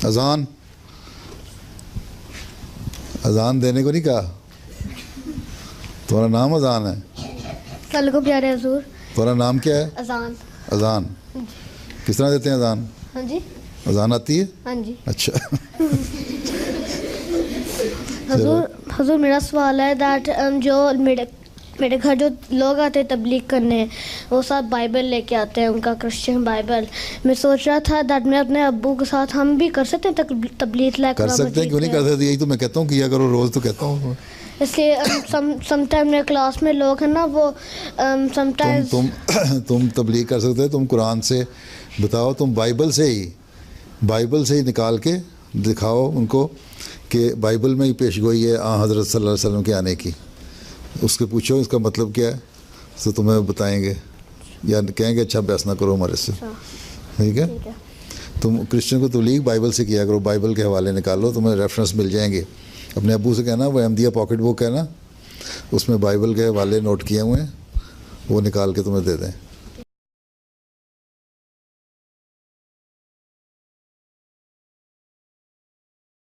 अजान, अजान देने को नहीं कहा। तुम्हारा नाम अजान है? कल को प्यारे हुजूर। तुम्हारा नाम क्या है? अजान। अजान किस तरह देते हैं अजान? हाँ जी। अजान आती है? हाँ जी। अच्छा। हुजूर मेरा सवाल है दैट जो मेरे घर जो लोग आते हैं तबलीग करने, वो सब बाइबल लेके आते हैं, उनका क्रिश्चियन बाइबल। मैं सोच रहा था दैट मैं अपने अब्बू के साथ हम भी कर सकते हैं तबलीग कर सकते हैं, क्यों नहीं कर सकते? यही तो मैं कहता हूँ किया करो, रोज़ तो कहता हूँ। इसलिए समटाइम मेरे क्लास में लोग हैं ना, वो समटाइम्स तुम तबलीग कर सकते हो। तुम कुरान से बताओ, तुम बाइबल से ही निकाल के दिखाओ उनको कि बाइबल में ही पेशगोई है हज़रत सल्लल्लाहु अलैहि वसल्लम के आने की। उसके पूछो इसका मतलब क्या है, तो तुम्हें बताएंगे या कहेंगे अच्छा बहस ना करो हमारे से। ठीक है? तुम क्रिश्चियन को तबलीग बाइबल से किया करो, बाइबल के हवाले निकालो, तुम्हें रेफरेंस मिल जाएंगे। अपने अब्बू से कहना वो अहमदिया पॉकेट बुक है ना, उसमें बाइबल के हवाले नोट किए हुए हैं, वो निकाल के तुम्हें दे दें।